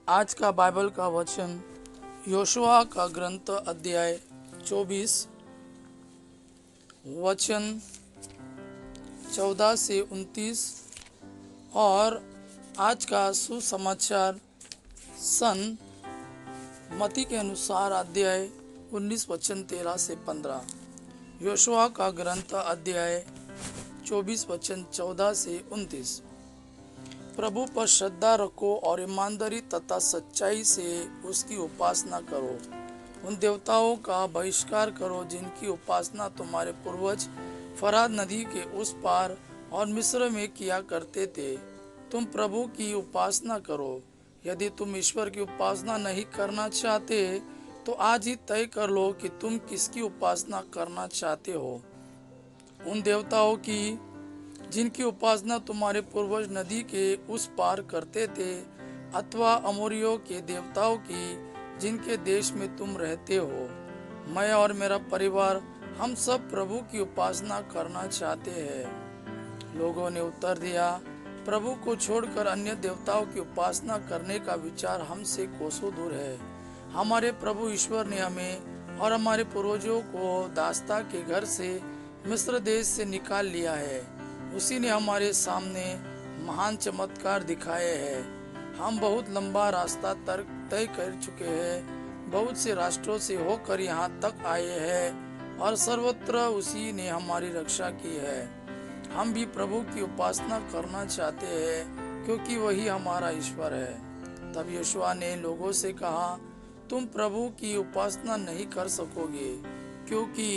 आज का बाइबल का वचन योशुआ का ग्रंथ अध्याय 24 वचन 14 से 29 और आज का सुसमाचार सन मती के अनुसार अध्याय 19 वचन 13 से 15। योशुआ का ग्रंथ अध्याय 24 वचन 14 से 29। प्रभु पर श्रद्धा रखो और ईमानदारी तथा सच्चाई से उसकी उपासना करो। उन देवताओं का बहिष्कार करो जिनकी उपासना तुम्हारे पूर्वज फरात नदी के उस पार और मिस्र में किया करते थे। तुम प्रभु की उपासना करो। यदि तुम ईश्वर की उपासना नहीं करना चाहते तो आज ही तय कर लो कि तुम किसकी उपासना करना चाहते हो। उन देवताओं की जिनकी उपासना तुम्हारे पूर्वज नदी के उस पार करते थे, अथवा अमोरियों के देवताओं की जिनके देश में तुम रहते हो। मैं और मेरा परिवार हम सब प्रभु की उपासना करना चाहते हैं। लोगों ने उत्तर दिया, प्रभु को छोड़कर अन्य देवताओं की उपासना करने का विचार हमसे कोसों दूर है। हमारे प्रभु ईश्वर ने हमें और हमारे पूर्वजों को दास्ता के घर से मिस्र देश से निकाल लिया है। उसी ने हमारे सामने महान चमत्कार दिखाए हैं। हम बहुत लंबा रास्ता तय कर चुके हैं, बहुत से राष्ट्रों से होकर यहाँ तक आए हैं और सर्वत्र उसी ने हमारी रक्षा की है। हम भी प्रभु की उपासना करना चाहते हैं क्योंकि वही हमारा ईश्वर है। तब यहोशुआ ने लोगों से कहा, तुम प्रभु की उपासना नहीं कर सकोगे क्योंकि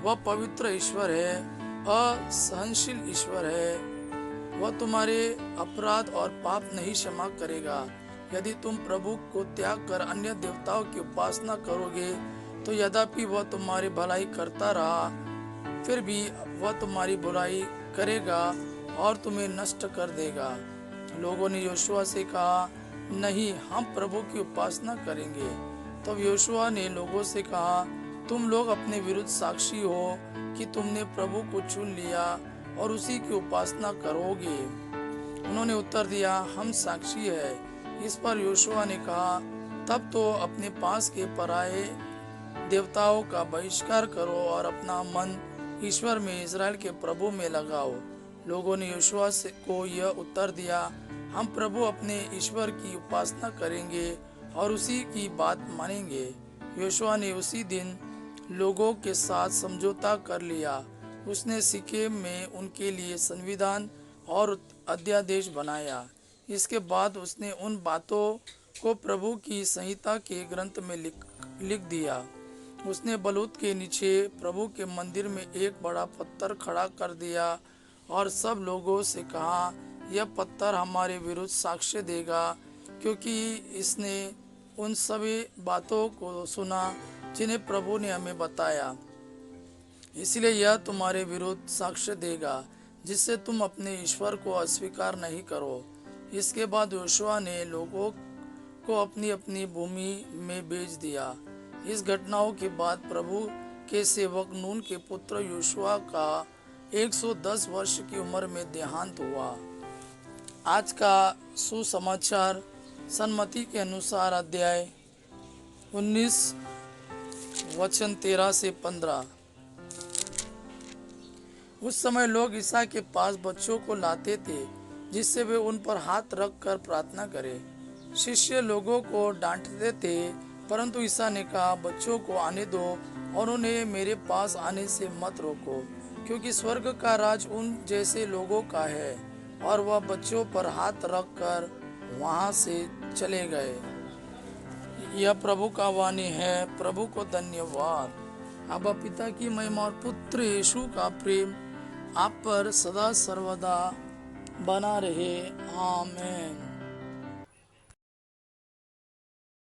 वह पवित्र ईश्वर है, असहनशील ईश्वर है। वह तुम्हारे अपराध और पाप नहीं क्षमा करेगा। यदि तुम प्रभु को त्याग कर अन्य देवताओं की उपासना करोगे तो यद्यपि वह तुम्हारी भलाई करता रहा, फिर भी वह तुम्हारी बुराई करेगा और तुम्हें नष्ट कर देगा। लोगों ने यहोशुआ से कहा, नहीं, हम प्रभु की उपासना करेंगे। तब यहोशुआ ने लोगों से कहा, तुम लोग अपने विरुद्ध साक्षी हो कि तुमने प्रभु को चुन लिया और उसी की उपासना करोगे। उन्होंने उत्तर दिया, हम साक्षी है। इस पर यहोशुआ ने कहा, तब तो अपने पास के पराये देवताओं का बहिष्कार करो और अपना मन ईश्वर में, इजराइल के प्रभु में लगाओ। लोगों ने यहोशुआ को यह उत्तर दिया, हम प्रभु अपने ईश्वर की उपासना करेंगे और उसी की बात मानेंगे। यहोशुआ ने उसी दिन लोगों के साथ समझौता कर लिया। उसने सिकेम में उनके लिए संविधान और अध्यादेश बनाया। इसके बाद उसने उन बातों को प्रभु की संहिता के ग्रंथ में लिख दिया। उसने बलूत के नीचे प्रभु के मंदिर में एक बड़ा पत्थर खड़ा कर दिया और सब लोगों से कहा, यह पत्थर हमारे विरुद्ध साक्ष्य देगा क्योंकि इसने उन सभी बातों को सुना जिन्हें प्रभु ने हमें बताया। इसलिए यह तुम्हारे विरुद्ध साक्ष्य देगा जिससे तुम अपने ईश्वर को अस्वीकार नहीं करो। इसके बाद यहोशुआ ने लोगों को अपनी अपनी भूमि में भेज दिया। इस घटनाओं के बाद प्रभु के सेवक नून के पुत्र यहोशुआ का 110 वर्ष की उम्र में देहांत हुआ। आज का सुसमाचार सन्मति के अनुसार अध्याय 19 वचन 13 से 15। उस समय लोग ईसा के पास बच्चों को लाते थे जिससे वे उन पर हाथ रख कर प्रार्थना करें। शिष्य लोगों को डांटते थे, परंतु ईसा ने कहा, बच्चों को आने दो और उन्हें मेरे पास आने से मत रोको, क्योंकि स्वर्ग का राज उन जैसे लोगों का है। और वह बच्चों पर हाथ रख कर वहां से चले गए। यह प्रभु का वाणी है। प्रभु को धन्यवाद। अब पिता की महिमा और पुत्र यीशु का प्रेम आप पर सदा सर्वदा बना रहे। आमीन।